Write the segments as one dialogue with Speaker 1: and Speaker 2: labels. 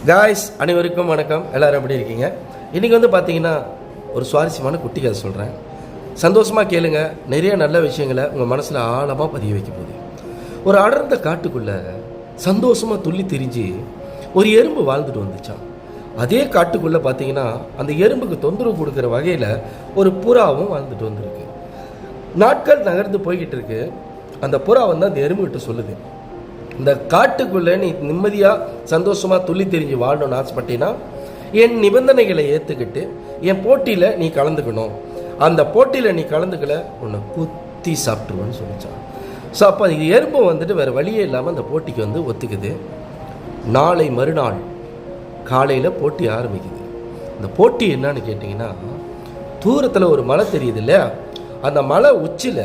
Speaker 1: Guys அனைவருக்கும் வணக்கம். எல்லோரும் எப்படி இருக்கீங்க? இன்றைக்கி வந்து பார்த்தீங்கன்னா ஒரு சுவாரஸ்யமான குட்டி கதை சொல்கிறேன். சந்தோஷமாக கேளுங்க. நிறைய நல்ல விஷயங்களை உங்கள் மனசில் ஆழமாக பதிய வைக்க போகுது. ஒரு அடர்ந்த காட்டுக்குள்ளே சந்தோஷமாக துள்ளி திரிஞ்சு ஒரு எறும்பு வாழ்ந்துட்டு வந்துச்சான். அதே காட்டுக்குள்ளே பார்த்தீங்கன்னா அந்த எறும்புக்கு தொந்தரவு கொடுக்குற வகையில் ஒரு புறாவும் வாழ்ந்துட்டு வந்திருக்கு. நாட்கள் நகர்ந்து போய்கிட்டு இருக்கு. அந்த புறா வந்து அந்த எறும்புகிட்ட சொல்லுது, இந்த காட்டுக்குள்ளே நீ நிம்மதியாக சந்தோஷமாக துள்ளி தெரிஞ்சு வாழணும்னு ஆசைப்பட்டீங்கன்னா என் நிபந்தனைகளை ஏற்றுக்கிட்டு என் போட்டியில் நீ கலந்துக்கணும். அந்த போட்டியில் நீ கலந்துக்கல உன்னை குத்தி சாப்பிட்ருவேன்னு சொல்லிச்சான். ஸோ அப்போ அது எறும்பு வந்துட்டு வேறு வழியே இல்லாமல் அந்த போட்டிக்கு வந்து ஒத்துக்குது. நாளை மறுநாள் காலையில் போட்டி ஆரம்பிக்குது. இந்த போட்டி என்னன்னு கேட்டிங்கன்னா, தூரத்தில் ஒரு மலை தெரியுது இல்லையா, அந்த மலை உச்சியில்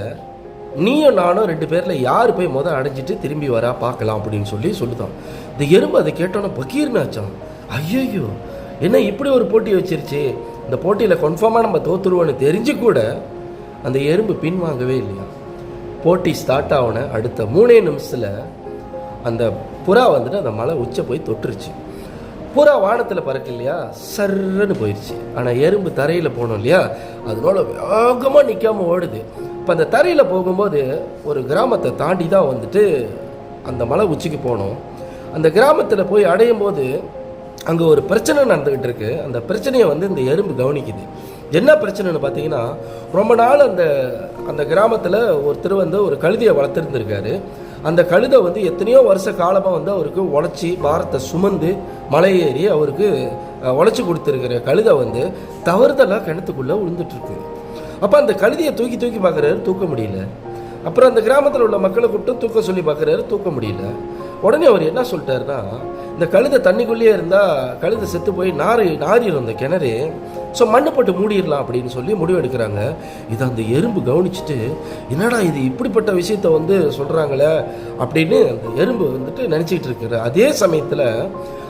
Speaker 1: நீயும் நானும் 2 பேரில் யார் போய் அடைஞ்சிட்டு திரும்பி வரா பார்க்கலாம் அப்படின்னு சொல்லுதான். இந்த எறும்பு அதை கேட்டோன்னே பகீர்னாச்சான். ஐயோ, என்ன இப்படி ஒரு போட்டி வச்சிருச்சு, இந்த போட்டியில் கன்ஃபார்மாக நம்ம தோற்றுருவோன்னு தெரிஞ்சு கூட அந்த எறும்பு பின்வாங்கவே இல்லையா. போட்டி ஸ்டார்ட் ஆகின அடுத்த 3 நிமிஷத்தில் அந்த புறா வந்துட்டு அந்த மலை உச்சை போய் தொட்டுருச்சு. புறா வானத்தில் பறக்க இல்லையா, சர்ன்னு போயிடுச்சு. ஆனால் எறும்பு தரையில் போனோம் இல்லையா, அதனால வேகமாக நிற்காமல் ஓடுது. இப்போ அந்த தரையில் போகும்போது ஒரு கிராமத்தை தாண்டி தான் வந்துட்டு அந்த மலை உச்சிக்கு போனோம். அந்த கிராமத்தில் போய் அடையும் போது அங்கே ஒரு பிரச்சனை நடந்துக்கிட்டு இருக்கு. அந்த பிரச்சனையை வந்து இந்த எறும்பு கவனிக்குது. என்ன பிரச்சனைன்னு பார்த்தீங்கன்னா, ரொம்ப நாள் அந்த கிராமத்தில் ஒருத்தர் வந்து ஒரு கழுதையை வளர்த்துருந்துருக்காரு. அந்த கழுதை வந்து எத்தனையோ வருஷ காலமாக வந்து அவருக்கு உழைச்சி பாரத்தை சுமந்து மலை ஏறி அவருக்கு உழைச்சி கொடுத்துருக்கிற கழுதை வந்து தவறுதலாக கிணத்துக்குள்ளே விழுந்துட்டுருக்கு. அப்போ அந்த கழுதையை தூக்கி பார்க்குறாரு, தூக்க முடியல. அப்புறம் அந்த கிராமத்தில் உள்ள மக்களை கூப்பிட்டு தூக்க சொல்லி பார்க்குறாரு, தூக்க முடியல. உடனே அவர் என்ன சொல்லிட்டாருன்னா, இந்த கழுதை தண்ணிக்குள்ளேயே இருந்தால் கழுதை செத்து போய் நாரிடும் அந்த கிணறு, ஸோ மண்ணு போட்டு மூடிடலாம் அப்படின்னு சொல்லி முடிவெடுக்கிறாங்க. இதை அந்த எறும்பு கவனிச்சுட்டு, என்னடா இது இப்படிப்பட்ட விஷயத்த வந்து சொல்கிறாங்களே அப்படின்னு அந்த எறும்பு வந்துட்டு நினச்சிக்கிட்டு இருக்கிற அதே சமயத்தில்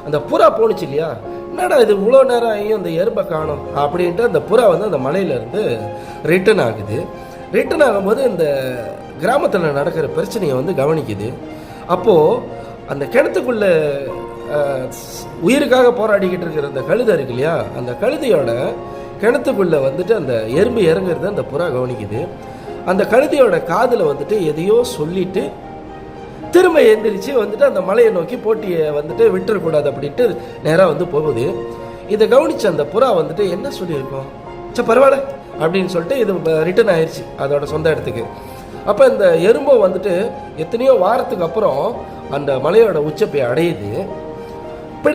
Speaker 1: அந்த புறா போணுச்சு இல்லையா, என்னடா இது இவ்வளோ நேரம் ஆகியும் அந்த எறும்பை காணும் அப்படின்ட்டு அந்த புறா வந்து அந்த மலையிலேருந்து ரிட்டர்ன் ஆகுது. ரிட்டர்ன் ஆகும்போது இந்த கிராமத்தில் நடக்கிற பிரச்சனையை வந்து கவனிக்குது. அப்போது அந்த கிணத்துக்குள்ளே உயிருக்காக போராடிக்கிட்டு இருக்கிற அந்த கழுதை இருக்கு இல்லையா, அந்த கழுதையோட கிணத்துக்குள்ளே வந்துட்டு அந்த எறும்பு இறங்குறத அந்த புறா கவனிக்குது. அந்த கழுதையோட காதில் வந்துட்டு எதையோ சொல்லிட்டு திரும்ப எந்திரிச்சு வந்துட்டு அந்த மலையை நோக்கி போட்டியை வந்துட்டு விட்டுறக்கூடாது அப்படின்ட்டு நேராக வந்து போகுது. இதை கவனித்து அந்த புறா வந்துட்டு என்ன சொல்லியிருக்கோம், சரி பரவாயில்ல அப்படின்னு சொல்லிட்டு இது ரிட்டர்ன் ஆயிடுச்சு அதோட சொந்த இடத்துக்கு. அப்போ இந்த எறும்பை வந்துட்டு எத்தனையோ வாரத்துக்கு அப்புறம் அந்த மலையோட உச்சை போய் அடையுது.